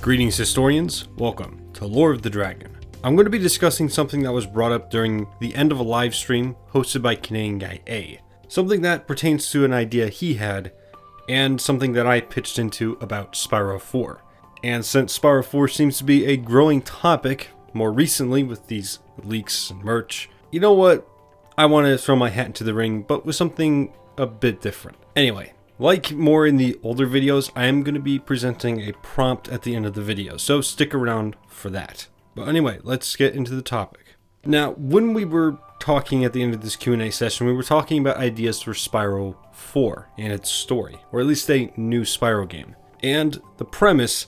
Greetings historians, welcome to Lore of the Dragon. I'm going to be discussing something that was brought up during the end of a live stream hosted by Canadian Guy A. Something that pertains to an idea he had, and something that I pitched into about Spyro 4. And since Spyro 4 seems to be a growing topic more recently with these leaks and merch, you know what? I want to throw my hat into the ring, but with something a bit different. Anyway, like more in the older videos, I am going to be presenting a prompt at the end of the video, so stick around for that. But anyway, let's get into the topic. Now, when we were talking at the end of this Q&A session, we were talking about ideas for Spyro 4 and its story, or at least a new Spyro game. And the premise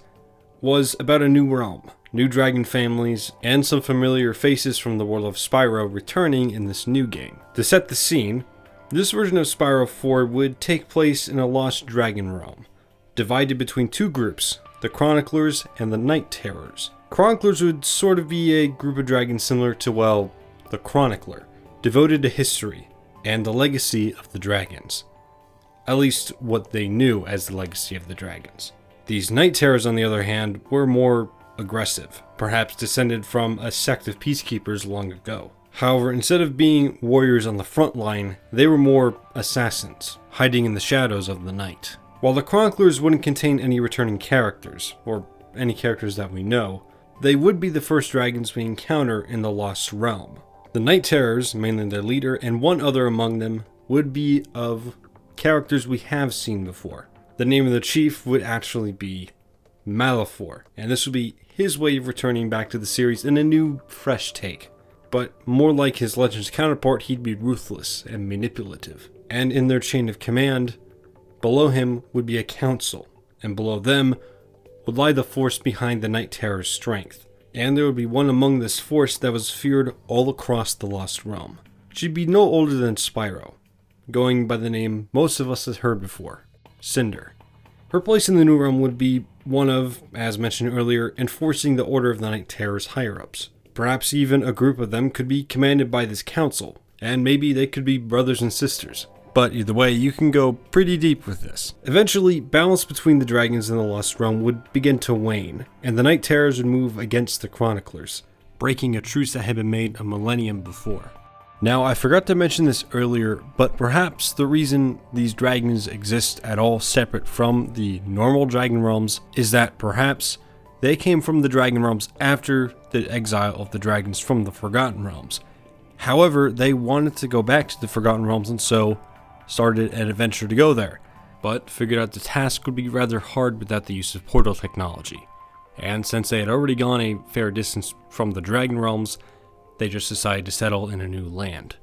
was about a new realm, new dragon families, and some familiar faces from the world of Spyro returning in this new game. To set the scene, this version of Spyro 4 would take place in a lost dragon realm, divided between two groups, the Chroniclers and the Night Terrors. Chroniclers would sort of be a group of dragons similar to, well, the Chronicler, devoted to history and the legacy of the dragons. At least what they knew as the legacy of the dragons. These Night Terrors, on the other hand, were more aggressive, perhaps descended from a sect of peacekeepers long ago. However, instead of being warriors on the front line, they were more assassins, hiding in the shadows of the night. While the Chroniclers wouldn't contain any returning characters, or any characters that we know, they would be the first dragons we encounter in the Lost Realm. The Night Terrors, mainly their leader, and one other among them, would be of characters we have seen before. The name of the chief would actually be Malefor, and this would be his way of returning back to the series in a new, fresh take. But more like his Legends counterpart, he'd be ruthless and manipulative. And in their chain of command, below him would be a council, and below them would lie the force behind the Night Terror's strength. And there would be one among this force that was feared all across the Lost Realm. She'd be no older than Spyro, going by the name most of us have heard before, Cinder. Her place in the new realm would be one of, as mentioned earlier, enforcing the order of the Night Terror's higher-ups. Perhaps even a group of them could be commanded by this council, and maybe they could be brothers and sisters. But either way, you can go pretty deep with this. Eventually, balance between the dragons in the Lost Realm would begin to wane, and the Night Terrors would move against the Chroniclers, breaking a truce that had been made a millennium before. Now, I forgot to mention this earlier, but perhaps the reason these dragons exist at all separate from the normal dragon realms is that perhaps they came from the dragon realms after the exile of the dragons from the Forgotten Realms. However, they wanted to go back to the Forgotten Realms and so started an adventure to go there, but figured out the task would be rather hard without the use of portal technology. And since they had already gone a fair distance from the dragon realms, they just decided to settle in a new land.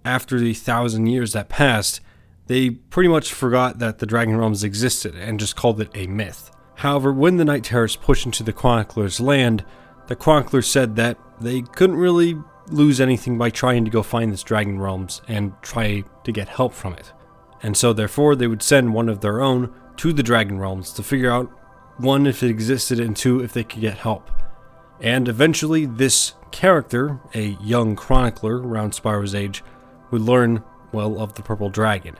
After the 1,000 years that passed, they pretty much forgot that the dragon realms existed and just called it a myth. However, when the Night Terrors pushed into the Chroniclers' land, the Chroniclers said that they couldn't really lose anything by trying to go find this dragon realms and try to get help from it. And so therefore they would send one of their own to the dragon realms to figure out, one, if it existed, and two, if they could get help. And eventually this character, a young chronicler around Spyro's age, would learn, well, of the purple dragon.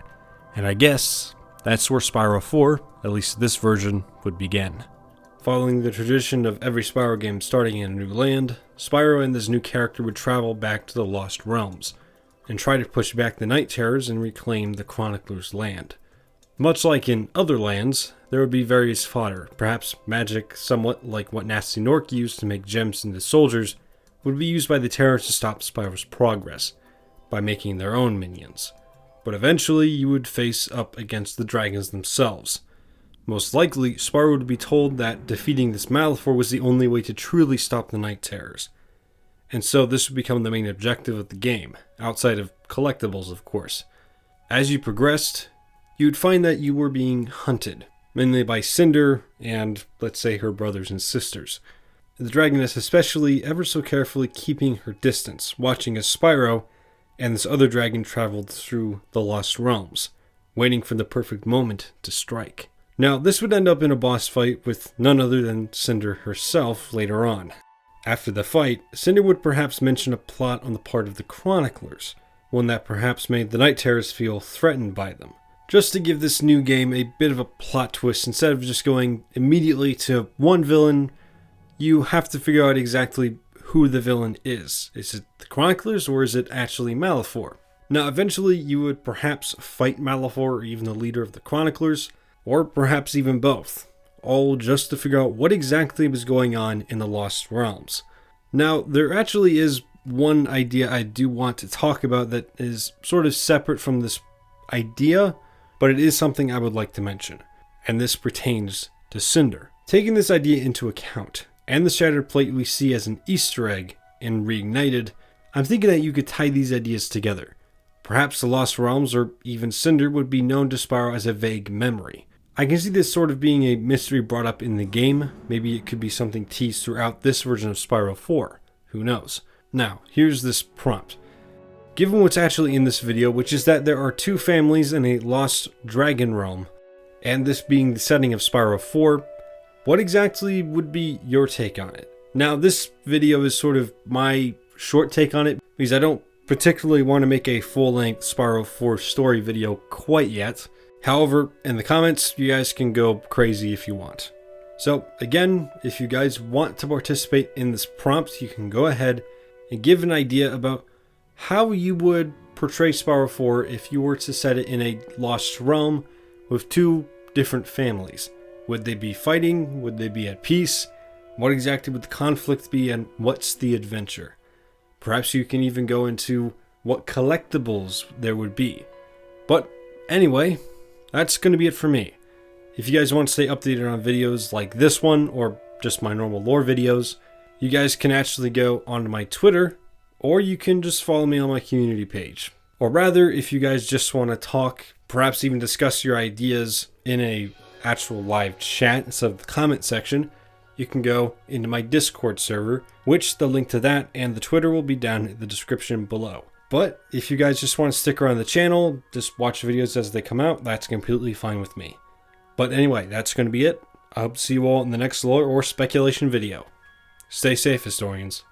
And I guess that's where Spyro 4, at least this version, would begin. Following the tradition of every Spyro game starting in a new land, Spyro and this new character would travel back to the Lost Realms, and try to push back the Night Terrors and reclaim the Chronicler's land. Much like in other lands, there would be various fodder, perhaps magic somewhat like what Nasty Nork used to make gems into soldiers, would be used by the Terrors to stop Spyro's progress, by making their own minions. But eventually you would face up against the dragons themselves. Most likely, Spyro would be told that defeating this Malefor was the only way to truly stop the Night Terrors. And so this would become the main objective of the game, outside of collectibles of course. As you progressed, you would find that you were being hunted, mainly by Cinder and, let's say, her brothers and sisters. The dragoness especially ever so carefully keeping her distance, watching as Spyro and this other dragon traveled through the Lost Realms, waiting for the perfect moment to strike. Now, this would end up in a boss fight with none other than Cinder herself later on. After the fight, Cinder would perhaps mention a plot on the part of the Chroniclers, one that perhaps made the Night Terrors feel threatened by them. just to give this new game a bit of a plot twist. Instead of just going immediately to one villain, you have to figure out exactly who the villain is. Is it the Chroniclers or is it actually Malefor? Now, eventually you would perhaps fight Malefor or even the leader of the Chroniclers, or perhaps even both, all just to figure out what exactly was going on in the Lost Realms. Now, there actually is one idea I do want to talk about that is sort of separate from this idea, but it is something I would like to mention, and this pertains to Cinder. Taking this idea into account, and the shattered plate we see as an Easter egg in Reignited, I'm thinking that you could tie these ideas together. Perhaps the Lost Realms or even Cinder would be known to Spyro as a vague memory. I can see this sort of being a mystery brought up in the game. Maybe it could be something teased throughout this version of Spyro 4. Who knows? Now, here's this prompt. Given what's actually in this video, which is that there are two families in a lost dragon realm, and this being the setting of Spyro 4, what exactly would be your take on it? Now, this video is sort of my short take on it, because I don't particularly want to make a full-length Spyro 4 story video quite yet. However, in the comments, you guys can go crazy if you want. So, again, if you guys want to participate in this prompt, you can go ahead and give an idea about how you would portray Spyro 4 if you were to set it in a lost realm with two different families. Would they be fighting? Would they be at peace? What exactly would the conflict be, and what's the adventure? Perhaps you can even go into what collectibles there would be. But anyway, that's going to be it for me. If you guys want to stay updated on videos like this one, or just my normal lore videos, you guys can actually go onto my Twitter, or you can just follow me on my community page. Or rather, if you guys just want to talk, perhaps even discuss your ideas in a actual live chat instead of the comment section, you can go into my Discord server, which the link to that and the Twitter will be down in the description below. But if you guys just want to stick around the channel, just watch videos as they come out, that's completely fine with me. But anyway, that's going to be it. I hope to see you all in the next lore or speculation video. Stay safe, historians.